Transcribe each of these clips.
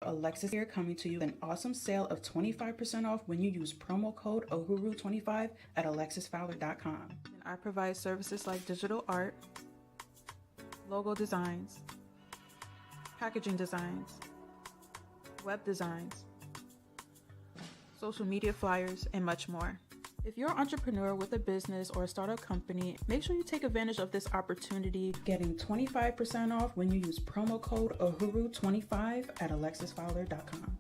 Alexis here, coming to you with an awesome sale of 25% off when you use promo code OHURU25 at alexisfowler.com. I provide services like digital art, logo designs, packaging designs, web designs, social media flyers, and much more. If you're an entrepreneur with a business or a startup company, make sure you take advantage of this opportunity, getting 25% off when you use promo code OHURU25 at alexisfowler.com.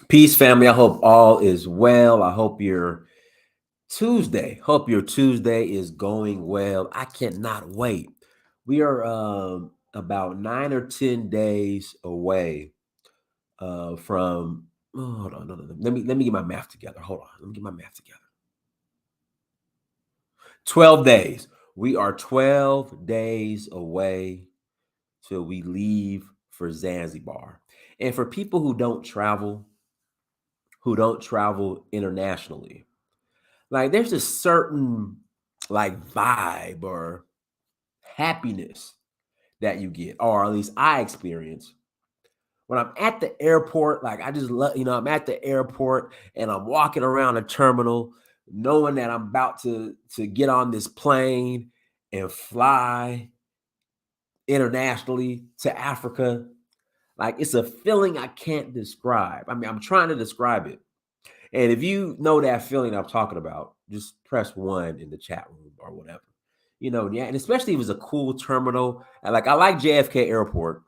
Peace, family. I hope all is well. I hope your Tuesday is going well. I cannot wait. We are about 9 or 10 days away from. Oh, hold on, no. Let me get my math together. Hold on, let me get my math together. 12 days. We are 12 days away till we leave for Zanzibar. And for people who don't travel internationally, like there's a certain like vibe or happiness that you get, or at least I experience when I'm at the airport. Like I just love, I'm at the airport and I'm walking around the terminal, knowing that I'm about to get on this plane and fly internationally to Africa. Like it's a feeling I can't describe. I mean, I'm trying to describe it. And if you know that feeling I'm talking about, just press 1 in the chat room or whatever. Yeah, and especially if it's a cool terminal. And like I like JFK Airport.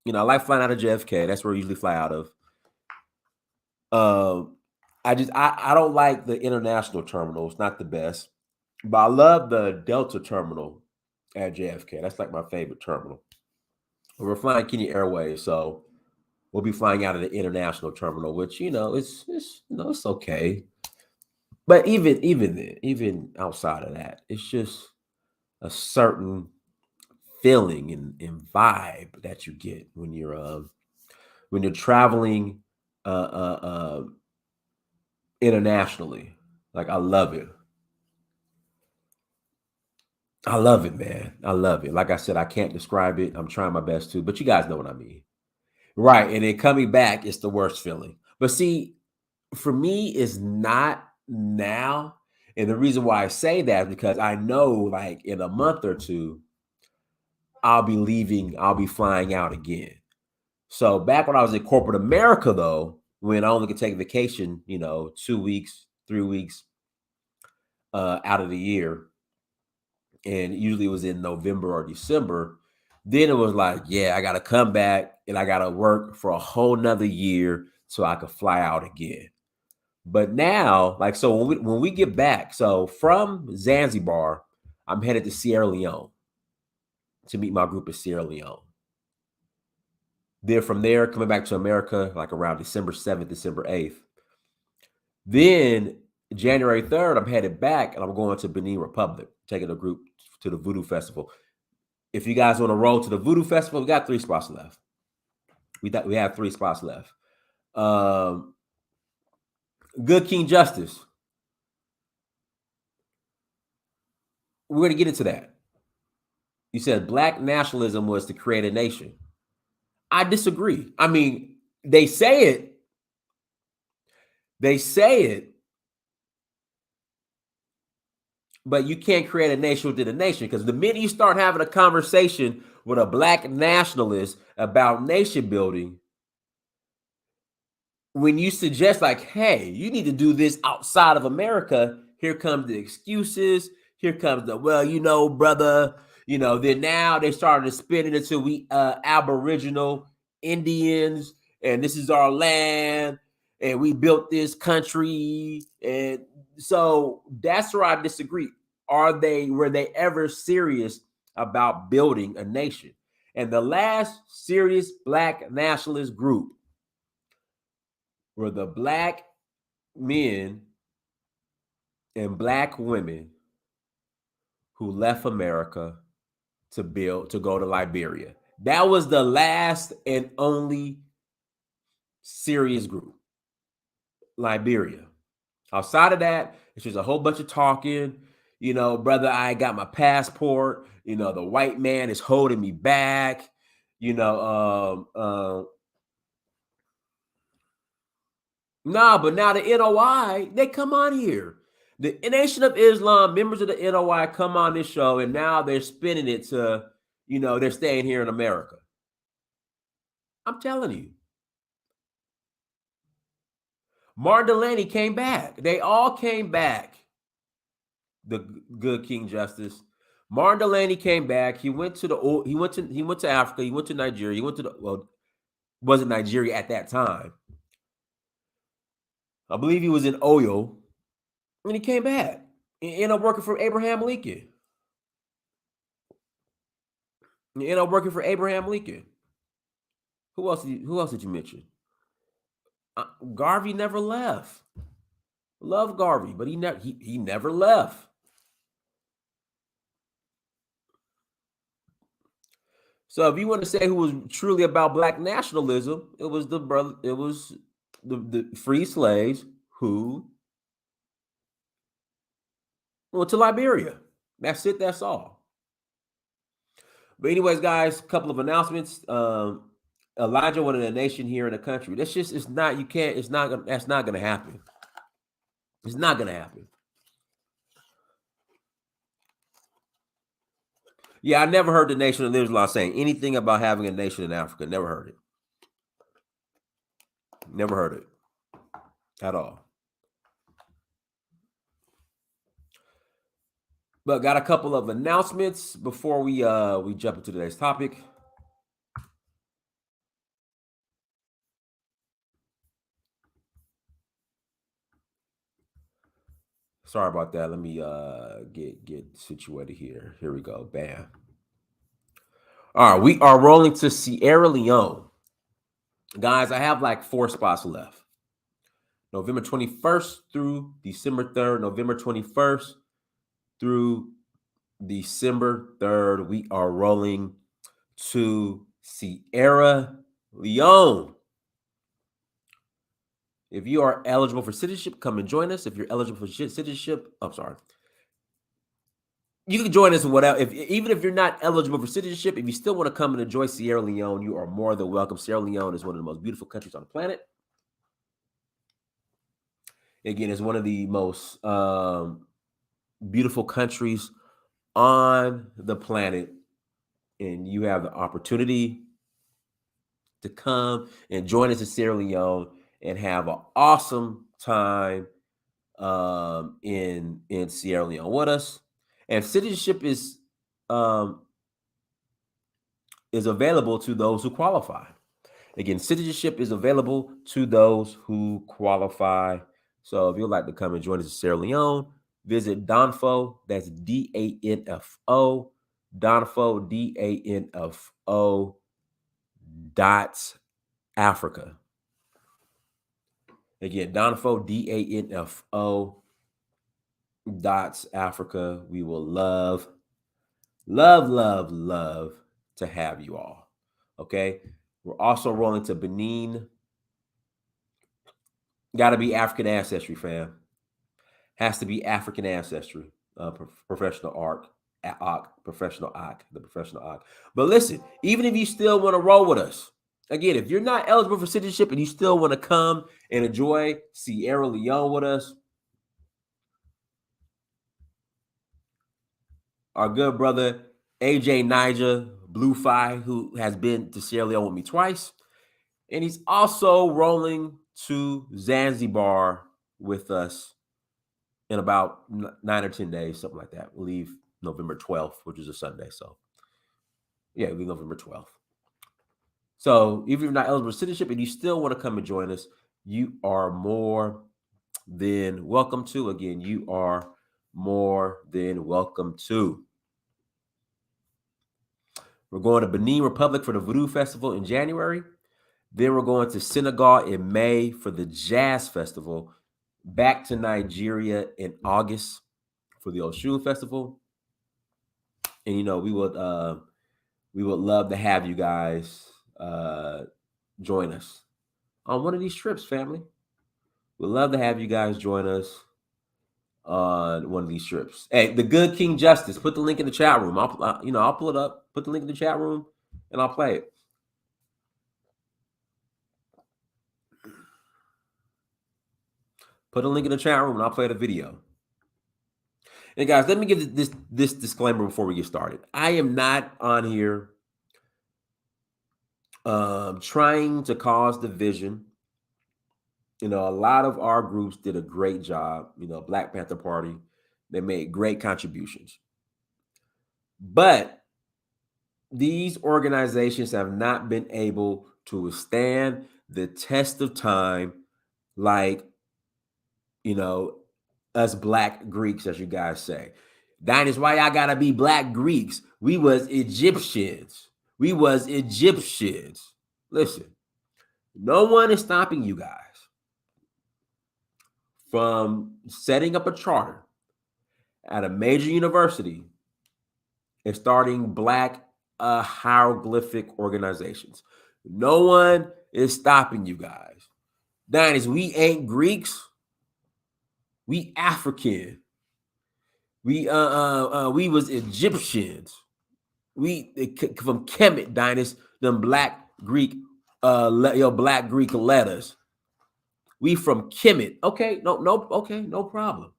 I like flying out of JFK. That's where I usually fly out of. I don't like the international terminal. It's not the best. But I love the Delta terminal at JFK. That's like my favorite terminal. We're flying Kenya Airways, so we'll be flying out of the international terminal, which it's okay. But even outside of that, it's just a certain feeling and vibe that you get when you're traveling internationally. Like I love it. I love it, man. I love it. Like I said, I can't describe it. I'm trying my best to, but you guys know what I mean. Right. And then coming back, it's the worst feeling. But see, for me, it's not now. And the reason why I say that is because I know like in a month or two, I'll be flying out again. So back when I was in corporate America, though, when I only could take vacation, 2 weeks, 3 weeks out of the year, and usually it was in November or December, then it was like, yeah, I got to come back and I got to work for a whole nother year so I could fly out again. But now, like, so when we get back, so from Zanzibar, I'm headed to Sierra Leone to meet my group in Sierra Leone. Then from there, coming back to America, like around December 7th, December 8th. Then January 3rd, I'm headed back and I'm going to Benin Republic, taking a group to the Voodoo Festival. If you guys want to roll to the Voodoo Festival, we got 3 spots left. We have 3 spots left. Good King Justice. We're going to get into that. You said black nationalism was to create a nation. I disagree. I mean, they say it. But you can't create a nation within a nation, because the minute you start having a conversation with a black nationalist about nation building, when you suggest like, hey, you need to do this outside of America, here comes the excuses. Here comes the, well, brother, then now they started to spin it into we Aboriginal Indians, and this is our land, and we built this country. And so that's where I disagree. Were they ever serious about building a nation? And the last serious black nationalist group were the black men and black women who left America to go to Liberia. That was the last and only serious group, Liberia. Outside of that, it's just a whole bunch of talking. Brother, I got my passport. The white man is holding me back. You know, nah, but now the NOI, they come on here. The Nation of Islam, members of the NOI come on this show, and now they're spinning it to, they're staying here in America. I'm telling you. Martin Delaney came back. They all came back. The good King Justice. Martin Delaney came back. He went to Africa. He went to Nigeria. He went to wasn't Nigeria at that time. I believe he was in Oyo, and he came back. He ended up working for Abraham Lincoln. Who else did you mention? Garvey never left. Love Garvey, but he never left. So if you want to say who was truly about Black nationalism, it was the free slaves who went to Liberia. That's it. That's all. But anyways, guys, a couple of announcements. Elijah wanted a nation here in the country. That's not going to happen. It's not going to happen. Yeah, I never heard the Nation of Islam saying anything about having a nation in Africa. Never heard it. Never heard it at all. But got a couple of announcements before we jump into today's topic. Sorry about that. Let me get situated here. Here we go. Bam. All right, we are rolling to Sierra Leone. Guys, I have like 4 spots left. November 21st through December 3rd. November 21st through December 3rd, we are rolling to Sierra Leone. If you are eligible for citizenship, come and join us. If you're eligible for citizenship, you can join us in whatever. Even if you're not eligible for citizenship, if you still want to come and enjoy Sierra Leone, you are more than welcome. Sierra Leone is one of the most beautiful countries on the planet. Again, it's one of the most beautiful countries on the planet, and you have the opportunity to come and join us in Sierra Leone and have an awesome time in Sierra Leone with us. And citizenship is available to those who qualify. Again, citizenship is available to those who qualify. So if you'd like to come and join us in Sierra Leone, visit Danfo. That's DANFO. Danfo, DANFO .Africa. Again, Danfo, DANFO .Africa. We will love to have you all. Okay. We're also rolling to Benin. Got to be African ancestry, fam. Has to be African ancestry. Professional art. Professional art. But listen, even if you still want to roll with us, again, if you're not eligible for citizenship and you still want to come and enjoy Sierra Leone with us, our good brother AJ Niger Blue Fi, who has been to Sierra Leone with me twice, and he's also rolling to Zanzibar with us in about 9 or 10 days, something like that. We'll leave November 12th, which is a Sunday. So, yeah, we'll leave November 12th. So, if you're not eligible for citizenship and you still want to come and join us, you are more than welcome to. Again, you are more than welcome to. We're going to Benin Republic for the Voodoo Festival in January. Then we're going to Senegal in May for the Jazz Festival. Back to Nigeria in August for the Oshun Festival. And, we would love to have you guys join us on one of these trips, family. We'd love to have you guys join us on one of these trips. Hey, the good King Justice, put the link in the chat room. I'll pull it up, put the link in the chat room, and I'll play it. Put a link in the chat room and I'll play the video. And guys, let me give this disclaimer before we get started. I am not on here trying to cause division. You know, a lot of our groups did a great job. You know, Black Panther Party, they made great contributions. But these organizations have not been able to withstand the test of time like, you know, us Black Greeks, as you guys say. That is why y'all gotta be Black Greeks. We was Egyptians. We was Egyptians. Listen, no one is stopping you guys from setting up a charter at a major university and starting Black hieroglyphic organizations. No one is stopping you guys. That is, we ain't Greeks. We African. We was Egyptians. We from Kemet dynasty, them Black Greek Black Greek letters. We from Kemet. Okay, no problem.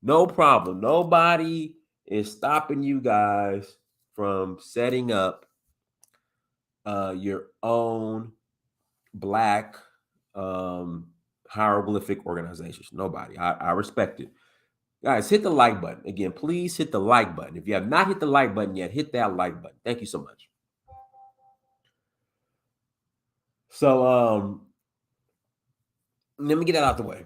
No problem. Nobody is stopping you guys from setting up your own Black hieroglyphic organizations. Nobody. I respect it. Guys, hit the like button. Again, please hit the like button. If you have not hit the like button yet, hit that like button. Thank you so much. So let me get that out the way.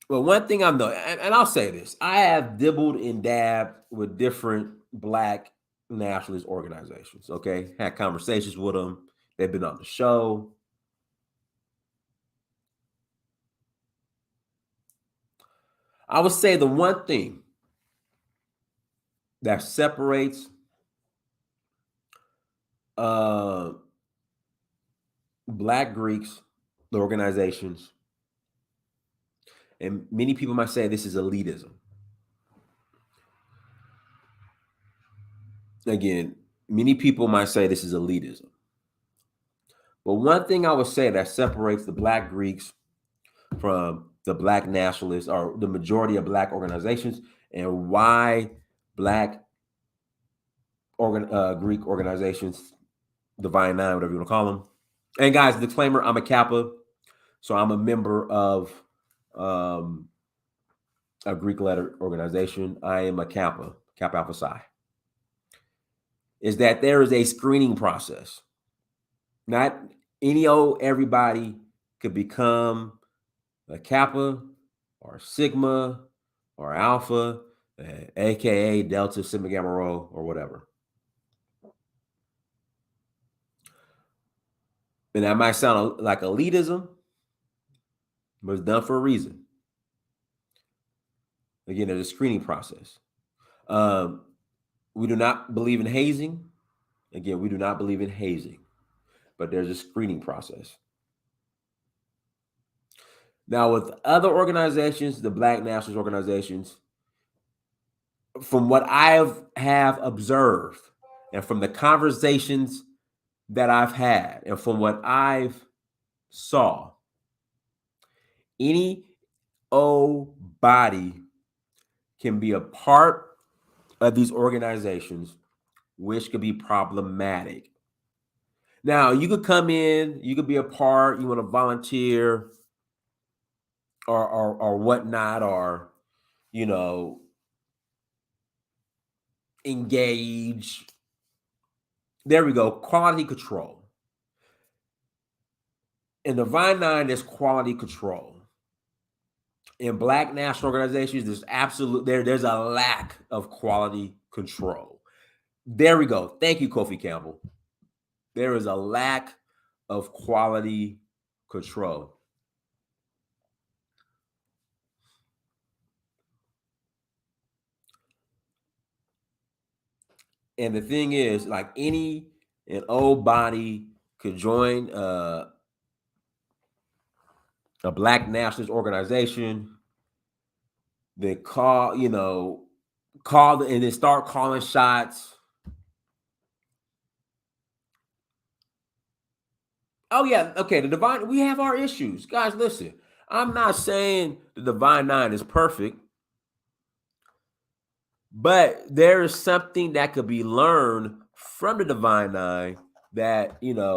Well, one thing I know, and I'll say this, I have dibbled and dabbed with different Black nationalist organizations, okay? Had conversations with them. They've been on the show. I would say the one thing that separates Black Greeks, the organizations, and many people might say this is elitism. Again, many people might say this is elitism. But one thing I would say that separates the Black Greeks from the Black nationalists or the majority of Black organizations and why Black Greek organizations, Divine Nine, whatever you want to call them. And guys, disclaimer, I'm a Kappa, so I'm a member of a Greek letter organization. I am a Kappa Alpha Psi. Is that there is a screening process. Not everybody could become a Kappa or Sigma or Alpha, aka Delta, Sigma, Gamma, Rho, or whatever. And that might sound like elitism, but it's done for a reason. Again, there's a screening process. We do not believe in hazing. Again, we do not believe in hazing, but there's a screening process. Now, with other organizations, the Black nationalist organizations, from what I have observed and from the conversations that I've had and from what I've saw, any old body can be a part of these organizations, which could be problematic. Now, you could come in, you could be a part, you want to volunteer or whatnot, or, you know, engage. There we go. Quality control. In the Divine Nine, there's quality control. In Black national organizations, there's a lack of quality control. There we go. Thank you, Kofi Campbell. There is a lack of quality control. And the thing is, like an old body could join a Black nationalist organization, then call and then start calling shots. Oh yeah, okay. The divine, we have our issues, guys. Listen, I'm not saying the divine nine is perfect, but there is something that could be learned from the divine nine that that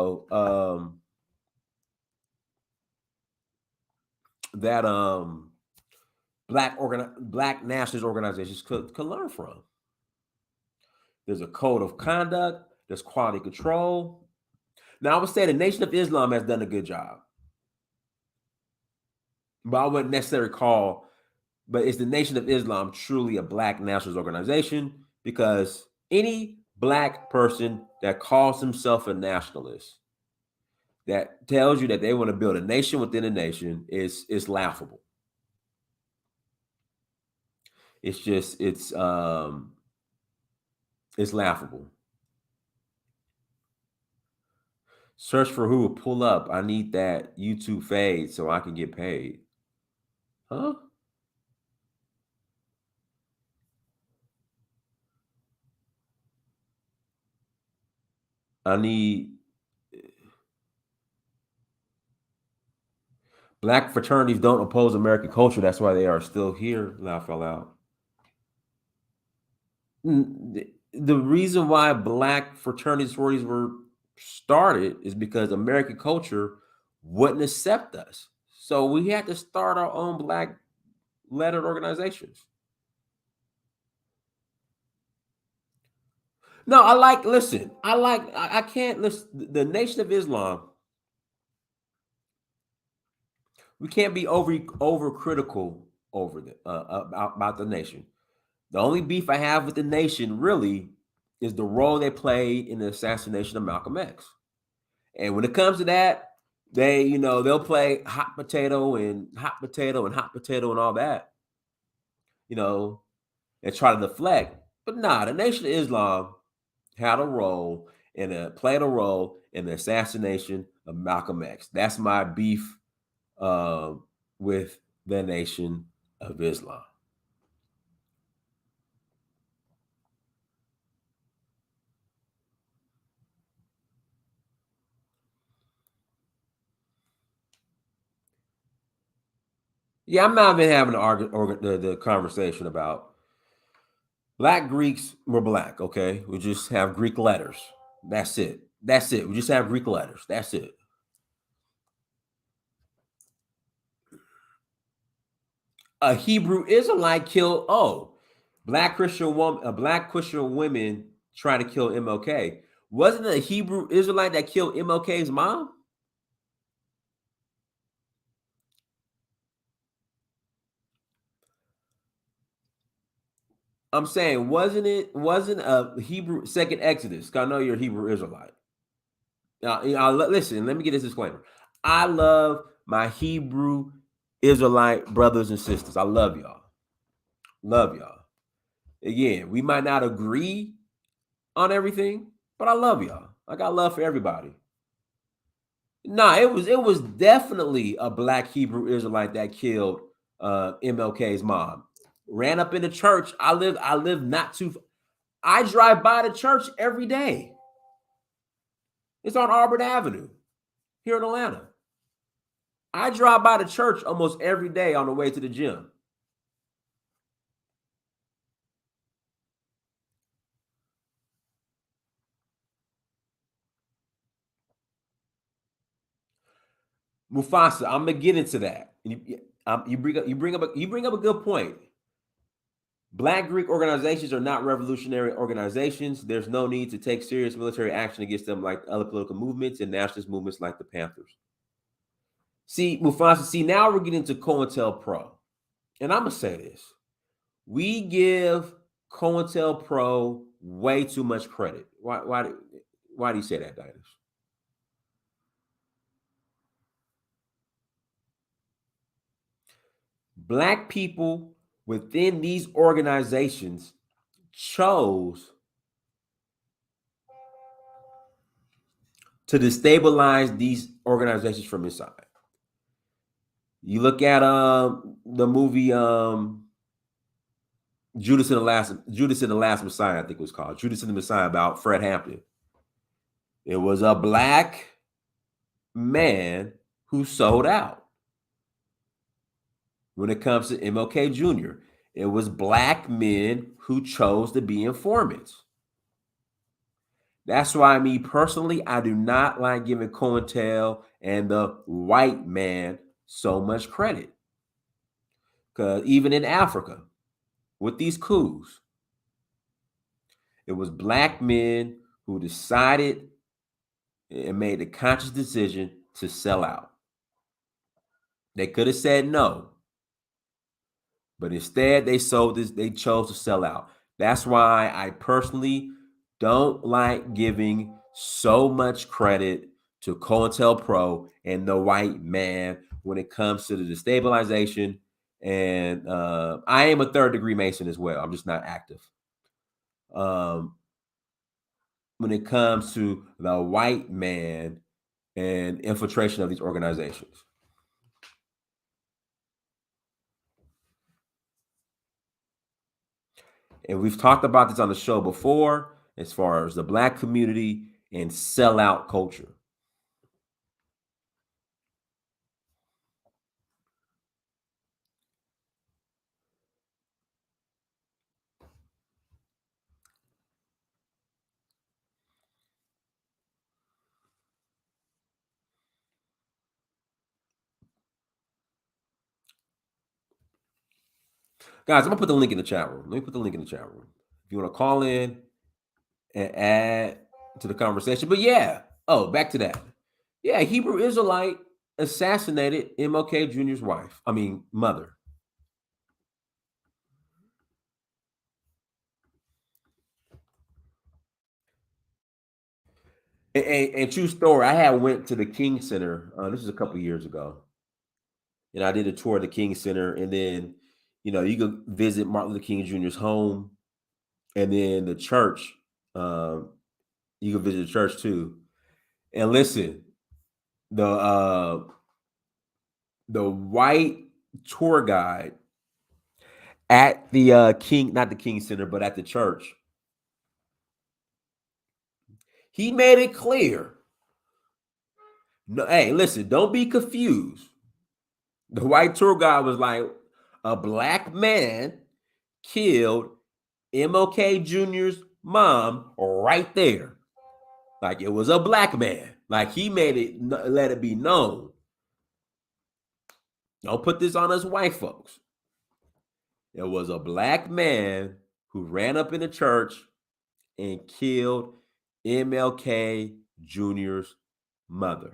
black nationalist organizations could learn from. There's a code of conduct. There's quality control. Now, I would say the Nation of Islam has done a good job, but I wouldn't necessarily call. But is the Nation of Islam truly a black nationalist organization? Because any black person that calls himself a nationalist, that tells you that they want to build a nation within a nation, is laughable. It's just it's laughable. Search for who will pull up. I need that YouTube fade so I can get paid. Huh? I need black fraternities don't oppose American culture. That's why they are still here. Laugh out loud. The reason why black fraternity sororities were started is because American culture wouldn't accept us. So we had to start our own black lettered organizations. No, I can't listen. The Nation of Islam, we can't be over critical over about the nation. The only beef I have with the nation really is the role they played in the assassination of Malcolm X. And when it comes to that, they'll play hot potato and hot potato and hot potato and all that, you know, and try to deflect. But nah, the Nation of Islam had a role played a role in the assassination of Malcolm X. That's my beef uh, with the Nation of Islam. Yeah, I'm not even having the conversation about black Greeks were black. Okay, we just have Greek letters. That's it. That's it. We just have Greek letters. That's it. A Hebrew Israelite killed black Christian women trying to kill MLK. Wasn't it a Hebrew Israelite that killed MLK's mom? I'm saying, wasn't a Hebrew second Exodus? 'Cause I know you're a Hebrew Israelite. Now, listen, let me get this disclaimer. I love my Hebrew Israelite brothers and sisters. I love y'all. Love y'all. Again, we might not agree on everything, but I love y'all. I got love for everybody. Nah, it was definitely a black Hebrew Israelite that killed MLK's mom. Ran up in the church. I live not too. I drive by the church every day. It's on Auburn Avenue here in Atlanta. I drive by the church almost every day on the way to the gym. Mufasa, I'm gonna get into that. You bring up a good point. Black Greek organizations are not revolutionary organizations. There's no need to take serious military action against them like other political movements and nationalist movements like the Panthers. See, Mufasa, now we're getting to COINTELPRO. And I'm going to say this. We give COINTELPRO way too much credit. Why do you say that, Dinas? Black people within these organizations chose to destabilize these organizations from inside. You look at the movie Judas and the Last Messiah, I think it was called Judas and the Messiah, about Fred Hampton. It was a black man who sold out. When it comes to MLK Jr., it was black men who chose to be informants. That's why, me personally, I do not like giving COINTEL and the white man so much credit. Because even in Africa, with these coups, it was black men who decided and made the conscious decision to sell out. They could have said no, but instead they sold this, they chose to sell out. That's why I personally don't like giving so much credit to COINTELPRO and the white man when it comes to the destabilization. And I am a third degree Mason as well. I'm just not active. When it comes to the white man and infiltration of these organizations. And we've talked about this on the show before as far as the black community and sellout culture. Guys, I'm gonna put the link in the chat room. Let me put the link in the chat room. If you want to call in and add to the conversation. But yeah, oh, back to that. Yeah, Hebrew Israelite assassinated MLK Jr.'s wife. I mean, mother. And true story, I had went to the King Center. This is a couple years ago, and I did a tour of the King Center, and then you could visit Martin Luther King Jr.'s home, and then the church. Um, you could visit the church too. And listen, the white tour guide at the King, not the King Center, but at the church, he made it clear. No, hey, listen, don't be confused. The white tour guide was like, a black man killed MLK Jr.'s mom right there. Like it was a black man. Like he made it, let it be known. Don't put this on us white folks. It was a black man who ran up in the church and killed MLK Jr.'s mother.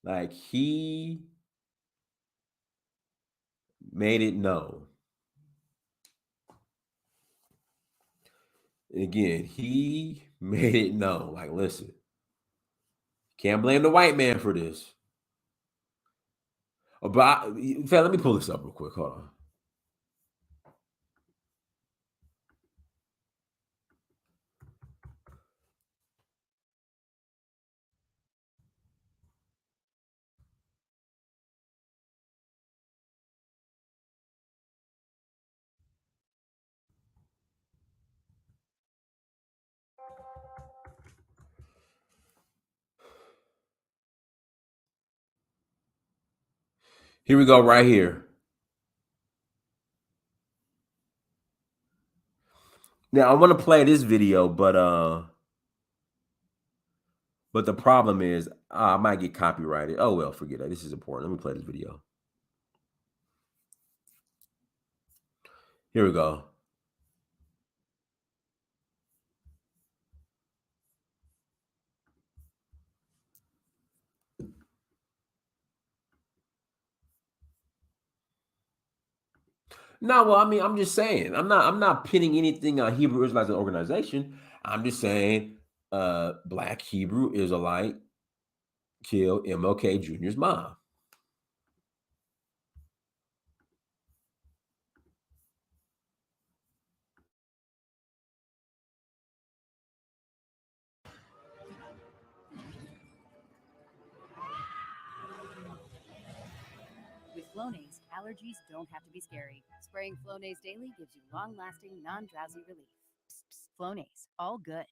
Like he made it known. Again, he made it known. Like, listen, can't blame the white man for this. But let me pull this up real quick. Hold on. Here we go, right here. Now I want to play this video, but the problem is I might get copyrighted. Oh well, forget that. This is important. Let me play this video. Here we go. No, well, I mean, I'm just saying. I'm not pinning anything on Hebrew Israelites as an organization. I'm just saying black Hebrew Israelite killed MLK Jr.'s mom. With Flonase, allergies don't have to be scary. Spraying Flonase daily gives you long-lasting, non-drowsy relief. Psst, psst. Flonase, all good.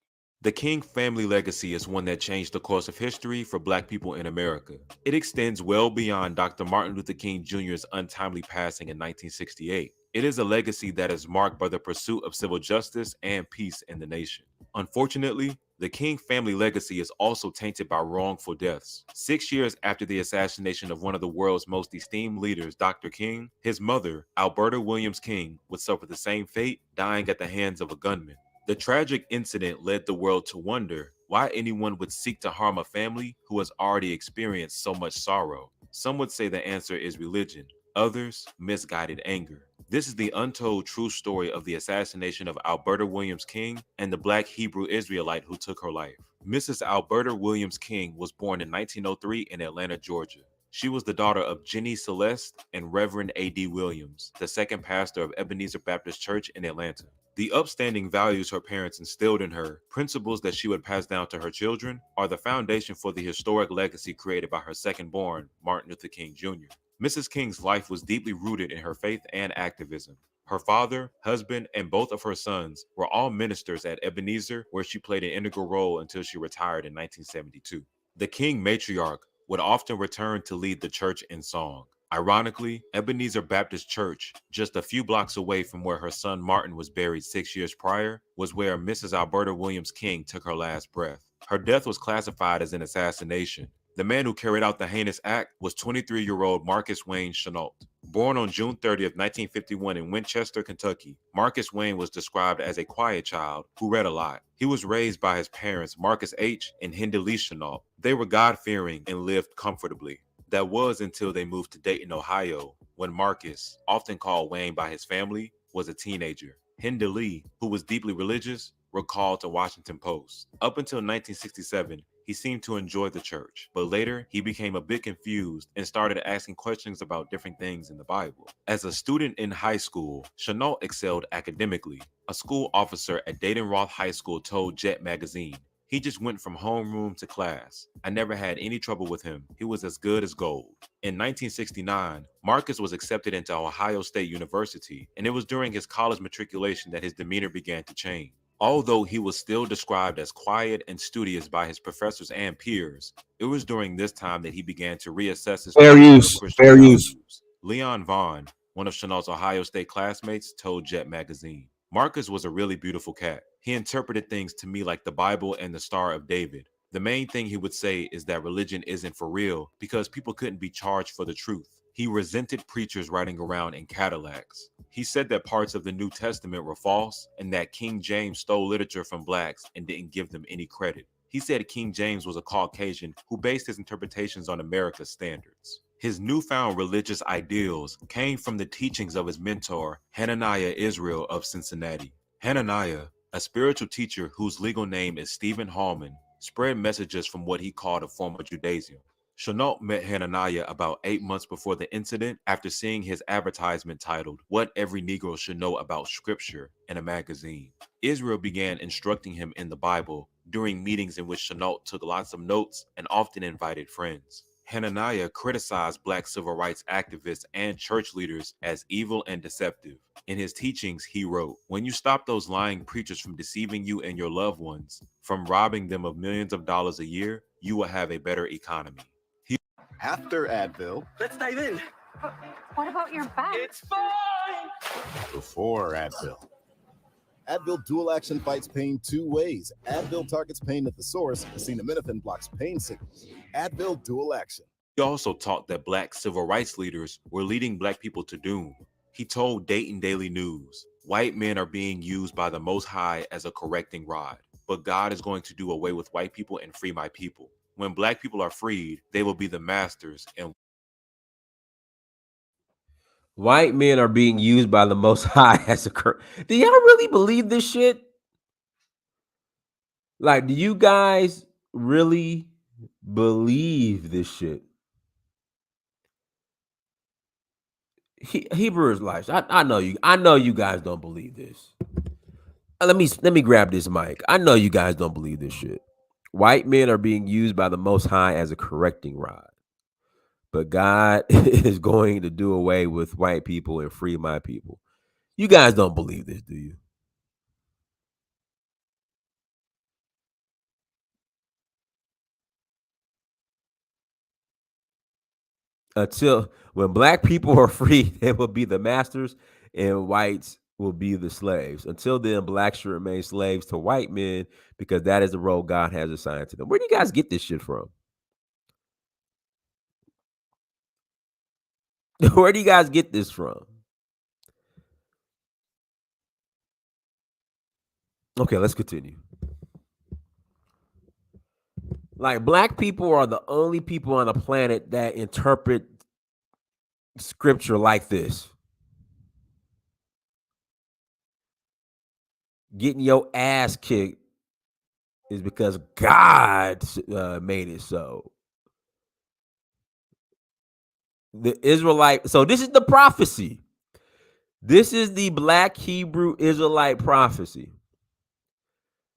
The King family legacy is one that changed the course of history for Black people in America. It extends well beyond Dr. Martin Luther King Jr.'s untimely passing in 1968. It is a legacy that is marked by the pursuit of civil justice and peace in the nation. Unfortunately, the King family legacy is also tainted by wrongful deaths. 6 years after the assassination of one of the world's most esteemed leaders, Dr. King, his mother, Alberta Williams King, would suffer the same fate, dying at the hands of a gunman. The tragic incident led the world to wonder why anyone would seek to harm a family who has already experienced so much sorrow. Some would say the answer is religion, others, misguided anger. This is the untold true story of the assassination of Alberta Williams King and the Black Hebrew Israelite who took her life. Mrs. Alberta Williams King was born in 1903 in Atlanta, Georgia. She was the daughter of Jenny Celeste and Reverend A.D. Williams, the second pastor of Ebenezer Baptist Church in Atlanta. The upstanding values her parents instilled in her, principles that she would pass down to her children, are the foundation for the historic legacy created by her second-born, Martin Luther King Jr. Mrs. King's life was deeply rooted in her faith and activism. Her father, husband, and both of her sons were all ministers at Ebenezer, where she played an integral role until she retired in 1972. The King matriarch would often return to lead the church in song. Ironically, Ebenezer Baptist Church, just a few blocks away from where her son Martin was buried 6 years prior, was where Mrs. Alberta Williams King took her last breath. Her death was classified as an assassination. The man who carried out the heinous act was 23-year-old Marcus Wayne Chenault. Born on June 30th, 1951 in Winchester, Kentucky, Marcus Wayne was described as a quiet child who read a lot. He was raised by his parents, Marcus H. and Lee Chenault. They were God-fearing and lived comfortably. That was until they moved to Dayton, Ohio, when Marcus, often called Wayne by his family, was a teenager. Lee, who was deeply religious, recalled to Washington Post. Up until 1967, he seemed to enjoy the church, but later he became a bit confused and started asking questions about different things in the Bible. As a student in high school, Chenault excelled academically. A school officer at Dayton Roth High School told Jet magazine, "He just went from homeroom to class. I never had any trouble with him. He was as good as gold." In 1969, Marcus was accepted into Ohio State University, and it was during his college matriculation that his demeanor began to change. Although he was still described as quiet and studious by his professors and peers, it was during this time that he began to reassess his Fair traditional use. Christian Fair use. values. Leon Vaughn, one of Chenault's Ohio State classmates, told Jet magazine, "Marcus was a really beautiful cat. He interpreted things to me like the Bible and the Star of David. The main thing he would say is that religion isn't for real because people couldn't be charged for the truth. He resented preachers riding around in Cadillacs. He said that parts of the New Testament were false and that King James stole literature from blacks and didn't give them any credit. He said King James was a Caucasian who based his interpretations on America's standards." His newfound religious ideals came from the teachings of his mentor, Hananiah Israel of Cincinnati. Hananiah, a spiritual teacher whose legal name is Stephen Hallman, spread messages from what he called a form of Judaism. Chenault met Hananiah about 8 months before the incident after seeing his advertisement titled, "What Every Negro Should Know About Scripture," in a magazine. Israel began instructing him in the Bible during meetings in which Chenault took lots of notes and often invited friends. Hananiah criticized Black civil rights activists and church leaders as evil and deceptive. In his teachings, he wrote, "When you stop those lying preachers from deceiving you and your loved ones, from robbing them of millions of dollars a year, you will have a better economy." After Advil, Let's dive in. What about your back? It's fine. before Advil. Advil dual action fights pain two ways. Advil targets pain at the source. Acetaminophen blocks pain signals. Advil dual action. He also taught that Black civil rights leaders were leading Black people to doom. He told Dayton Daily News, "White men are being used by the Most High as a correcting rod, but God is going to do away with white people and free my people. When Black people are freed, they will be the masters and White men are being used by the Most High as a Do y'all really believe this shit? Like, do you guys really believe this shit? Hebrew Israelites, I know you. I know you guys don't believe this. Let me grab this mic. I know you guys don't believe this shit. White men are being used by the Most High as a correcting rod, but God is going to do away with white people and free my people. You guys don't believe this, do you? Until when black people are free, they will be the masters and whites will be the slaves. Until then, blacks should remain slaves to white men because that is the role God has assigned to them. Where do you guys get this shit from? Where do you guys get this from? Okay, let's continue. Like, black people are the only people on the planet that interpret scripture like this. Getting your ass kicked is because God made it so. The Israelite, so this is the prophecy. This is the black Hebrew Israelite prophecy.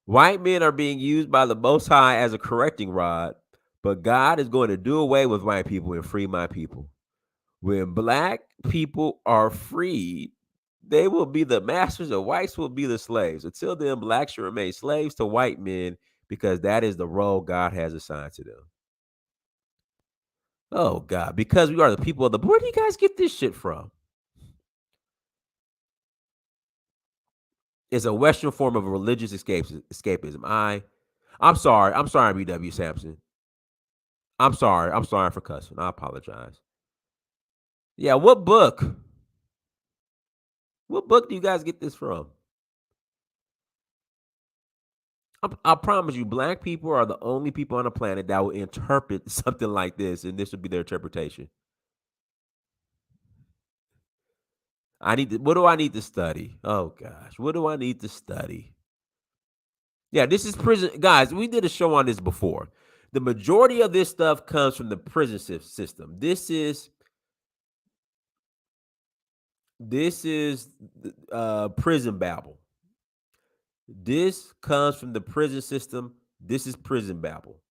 White men are being used by the Most High as a correcting rod, but God is going to do away with white people and free my people. When black people are freed, they will be the masters and whites will be the slaves. Until then, blacks should remain slaves to white men because that is the role God has assigned to them. Oh, God, because we are the people of the. Where do you guys get this shit from? It's a Western form of religious escapism. I'm sorry. I'm sorry, BW Sampson. I'm sorry. I'm sorry for cussing. I apologize. Yeah, what book? What book do you guys get this from? I promise you, black people are the only people on the planet that will interpret something like this, and this would be their interpretation. What do I need to study? Oh gosh, what do I need to study? Yeah, this is prison. Guys, we did a show on this before. The majority of this stuff comes from the prison system. This is prison babble. This comes from the prison system. This is prison babble.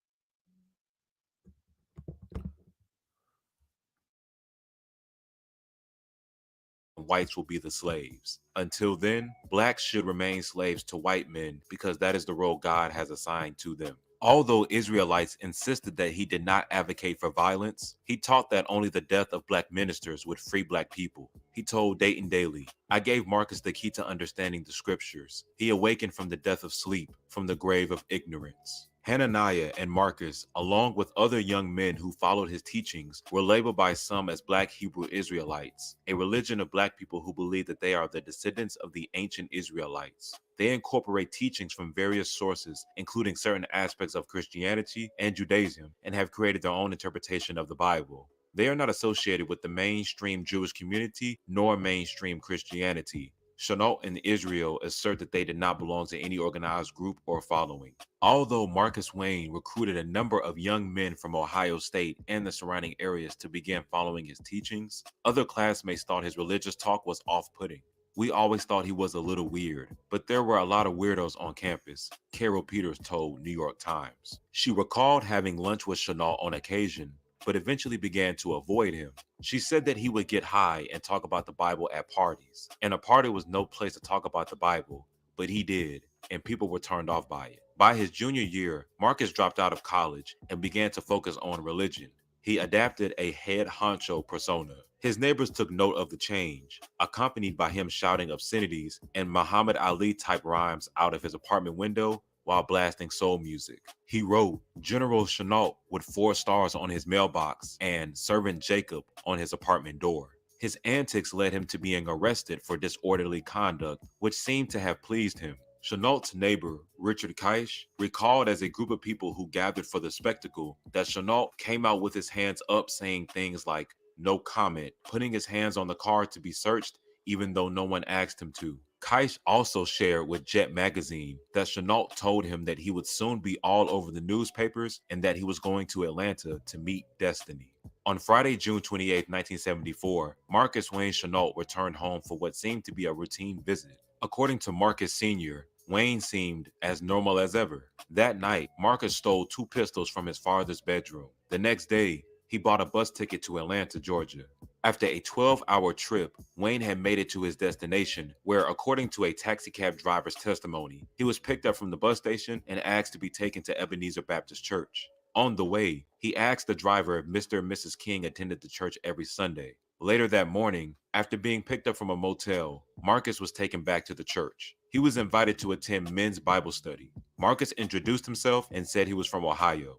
Whites will be the slaves. Until then, blacks should remain slaves to white men because that is the role God has assigned to them. Although Israelites insisted that he did not advocate for violence, he taught that only the death of black ministers would free black people. He told Dayton Daily, "I gave Marcus the key to understanding the scriptures. He awakened from the death of sleep, from the grave of ignorance." Hananiah and Marcus, along with other young men who followed his teachings, were labeled by some as Black Hebrew Israelites, a religion of black people who believe that they are the descendants of the ancient Israelites. They incorporate teachings from various sources, including certain aspects of Christianity and Judaism, and have created their own interpretation of the Bible. They are not associated with the mainstream Jewish community nor mainstream Christianity. Chenault and Israel assert that they did not belong to any organized group or following. Although Marcus Wayne recruited a number of young men from Ohio State and the surrounding areas to begin following his teachings, other classmates thought his religious talk was off-putting. "We always thought he was a little weird, but there were a lot of weirdos on campus," Carol Peters told New York Times. She recalled having lunch with Chenault on occasion, but eventually began to avoid him. She said that he would get high and talk about the Bible at parties, and a party was no place to talk about the Bible, but he did, and people were turned off by it. By his junior year, Marcus dropped out of college and began to focus on religion. He adapted a head honcho persona. His neighbors took note of the change, accompanied by him shouting obscenities and Muhammad Ali type rhymes out of his apartment window while blasting soul music. He wrote General Chenault with 4 stars on his mailbox and Servant Jacob on his apartment door. His antics led him to being arrested for disorderly conduct, which seemed to have pleased him. Chenault's neighbor, Richard Keish, recalled as a group of people who gathered for the spectacle that Chenault came out with his hands up saying things like, "No comment," putting his hands on the car to be searched even though no one asked him to. Keish also shared with Jet magazine that Chenault told him that he would soon be all over the newspapers and that he was going to Atlanta to meet destiny. On Friday, June 28, 1974, Marcus Wayne Chenault returned home for what seemed to be a routine visit. According to Marcus Sr., Wayne seemed as normal as ever. That night, Marcus stole 2 pistols from his father's bedroom. The next day, he bought a bus ticket to Atlanta, Georgia. After a 12-hour trip, Wayne had made it to his destination, where, according to a taxicab driver's testimony, he was picked up from the bus station and asked to be taken to Ebenezer Baptist Church. On the way, he asked the driver if Mr. and Mrs. King attended the church every Sunday. Later that morning, after being picked up from a motel, Marcus was taken back to the church. He was invited to attend men's Bible study. Marcus introduced himself and said he was from Ohio.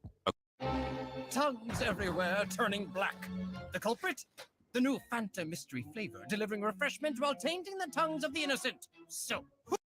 Tongues everywhere turning black. The culprit? The new Fanta mystery flavor, delivering refreshment while tainting the tongues of the innocent. So,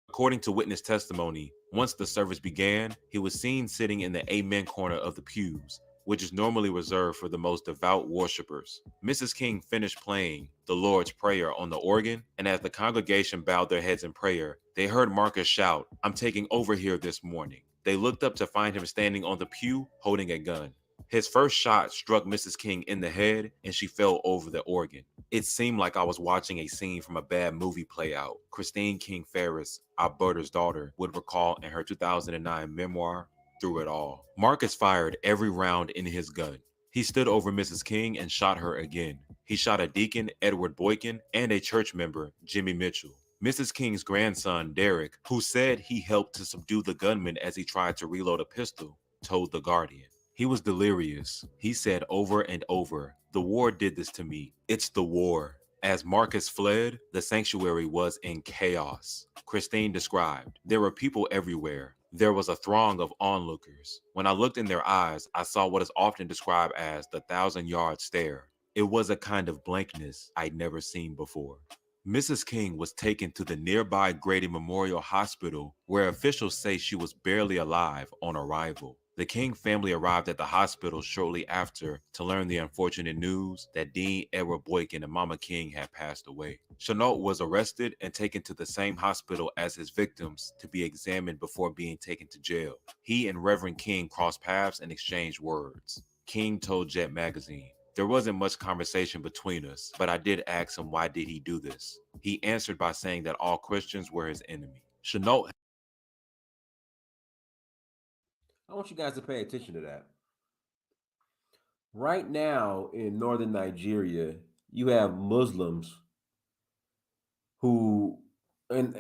According to witness testimony, once the service began, he was seen sitting in the Amen corner of the pews, which is normally reserved for the most devout worshipers. Mrs. King finished playing the Lord's Prayer on the organ, and as the congregation bowed their heads in prayer, they heard Marcus shout, "I'm taking over here this morning." They looked up to find him standing on the pew holding a gun. His first shot struck Mrs. King in the head, and she fell over the organ. It seemed like I was watching a scene from a bad movie play out, Christine King Ferris, Alberta's daughter, would recall in her 2009 memoir, Through It All. Marcus fired every round in his gun. He stood over Mrs. King and shot her again. He shot a deacon, Edward Boykin, and a church member, Jimmy Mitchell. Mrs. King's grandson, Derek, who said he helped to subdue the gunman as he tried to reload a pistol, told The Guardian. He was delirious. He said over and over, "The war did this to me. It's the war." As Marcus fled, the sanctuary was in chaos. Christine described, "There were people everywhere. There was a throng of onlookers. When I looked in their eyes, I saw what is often described as the 1,000-yard stare. It was a kind of blankness I'd never seen before." Mrs. King was taken to the nearby Grady Memorial Hospital, where officials say she was barely alive on arrival. The King family arrived at the hospital shortly after to learn the unfortunate news that Dean Edward Boykin and Mama King had passed away. Chenault was arrested and taken to the same hospital as his victims to be examined before being taken to jail. He and Reverend King crossed paths and exchanged words. King told Jet magazine, "There wasn't much conversation between us, but I did ask him why did he do this. He answered by saying that all Christians were his enemy." Chenault. I want you guys to pay attention to that. Right now in northern Nigeria, you have Muslims who, and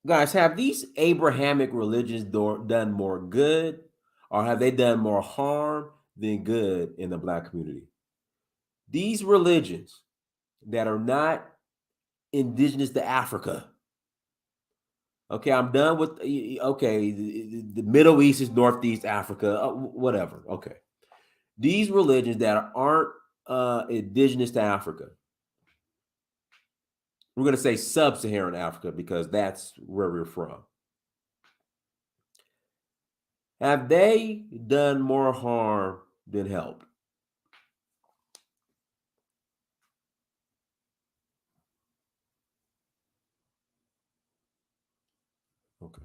guys, have these Abrahamic religions done more good, or have they done more harm than good in the Black community? These religions that are not indigenous to Africa. Okay, I'm done with, okay, the Middle East is Northeast Africa, whatever. Okay. These religions that aren't indigenous to Africa, we're going to say sub-Saharan Africa because that's where we're from. Have they done more harm than help? Okay.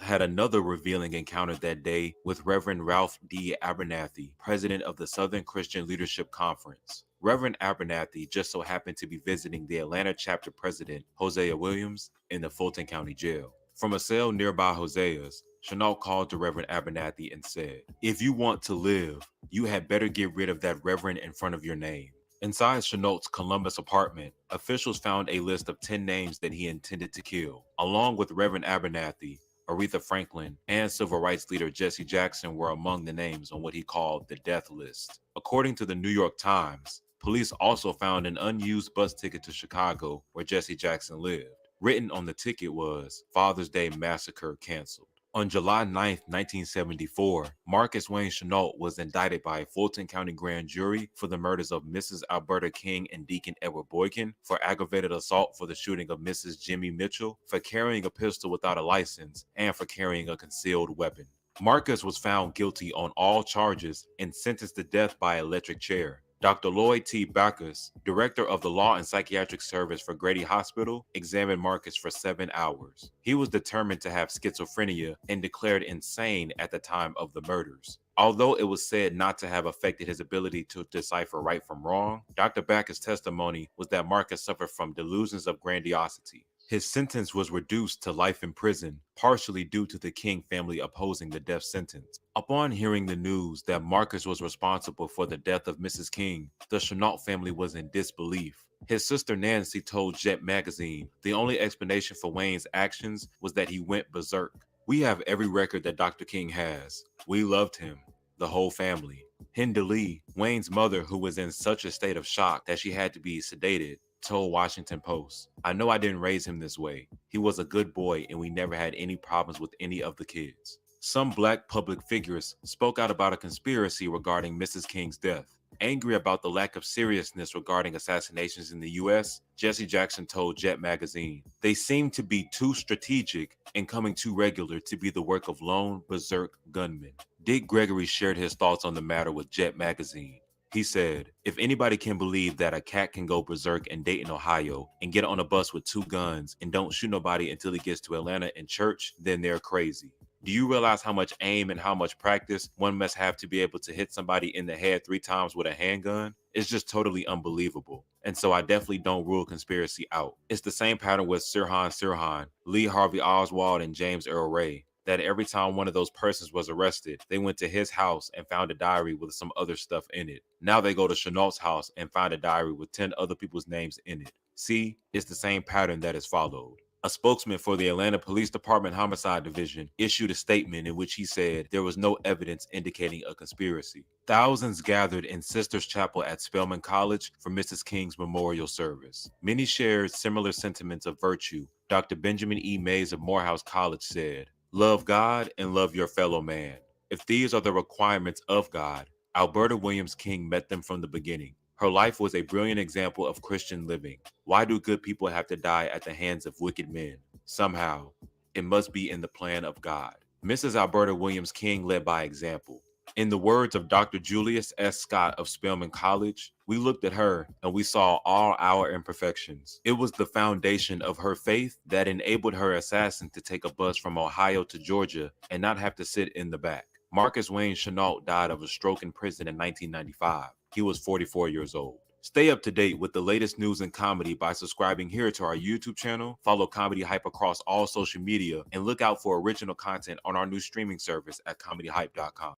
Had another revealing encounter that day with Reverend Ralph D. Abernathy, president of the Southern Christian Leadership Conference. Reverend Abernathy just so happened to be visiting the Atlanta chapter president, Hosea Williams, in the Fulton County Jail. From a cell nearby Hosea's, Chenault called to Reverend Abernathy and said, "If you want to live, you had better get rid of that Reverend in front of your name." Inside Chenault's Columbus apartment, officials found a list of 10 names that he intended to kill. Along with Reverend Abernathy, Aretha Franklin, and civil rights leader Jesse Jackson were among the names on what he called the death list. According to the New York Times, police also found an unused bus ticket to Chicago where Jesse Jackson lived. Written on the ticket was, "Father's Day Massacre Canceled." On July 9, 1974, Marcus Wayne Chenault was indicted by a Fulton County grand jury for the murders of Mrs. Alberta King and Deacon Edward Boykin, for aggravated assault for the shooting of Mrs. Jimmy Mitchell, for carrying a pistol without a license, and for carrying a concealed weapon. Marcus was found guilty on all charges and sentenced to death by electric chair. Dr. Lloyd T. Backus, director of the Law and Psychiatric Service for Grady Hospital, examined Marcus for 7 hours. He was determined to have schizophrenia and declared insane at the time of the murders. Although it was said not to have affected his ability to decipher right from wrong, Dr. Backus' testimony was that Marcus suffered from delusions of grandiosity. His sentence was reduced to life in prison, partially due to the King family opposing the death sentence. Upon hearing the news that Marcus was responsible for the death of Mrs. King, the Chenault family was in disbelief. His sister Nancy told Jet magazine the only explanation for Wayne's actions was that he went berserk. We have every record that Dr. King has. We loved him, the whole family. Hinda Lee, Wayne's mother, who was in such a state of shock that she had to be sedated, told Washington Post, "I know I didn't raise him this way. He was a good boy and we never had any problems with any of the kids." Some black public figures spoke out about a conspiracy regarding Mrs. King's death. Angry about the lack of seriousness regarding assassinations in the US, Jesse Jackson told Jet magazine, "They seem to be too strategic and coming too regular to be the work of lone berserk gunmen." Dick Gregory shared his thoughts on the matter with Jet magazine. He said, "If anybody can believe that a cat can go berserk in Dayton, Ohio, and get on a bus with 2 guns and don't shoot nobody until he gets to Atlanta and church, then they're crazy. Do you realize how much aim and how much practice one must have to be able to hit somebody in the head 3 times with a handgun? It's just totally unbelievable." And so I definitely don't rule conspiracy out. It's the same pattern with Sirhan, Lee Harvey Oswald, and James Earl Ray, that every time one of those persons was arrested, they went to his house and found a diary with some other stuff in it. Now they go to Chenault's house and find a diary with 10 other people's names in it. See, it's the same pattern that is followed. A spokesman for the Atlanta Police Department Homicide Division issued a statement in which he said there was no evidence indicating a conspiracy. Thousands gathered in Sisters Chapel at Spelman College for Mrs. King's memorial service. Many shared similar sentiments of virtue. Dr. Benjamin E. Mays of Morehouse College said, "Love God and love your fellow man. If these are the requirements of God, Alberta Williams King met them from the beginning. Her life was a brilliant example of Christian living. Why do good people have to die at the hands of wicked men? Somehow, it must be in the plan of God." Mrs. Alberta Williams King led by example. In the words of Dr. Julius S. Scott of Spelman College, "We looked at her and we saw all our imperfections. It was the foundation of her faith that enabled her assassin to take a bus from Ohio to Georgia and not have to sit in the back." Marcus Wayne Chenault died of a stroke in prison in 1995. He was 44 years old. Stay up to date with the latest news and comedy by subscribing here to our YouTube channel, follow Comedy Hype across all social media, and look out for original content on our new streaming service at comedyhype.com.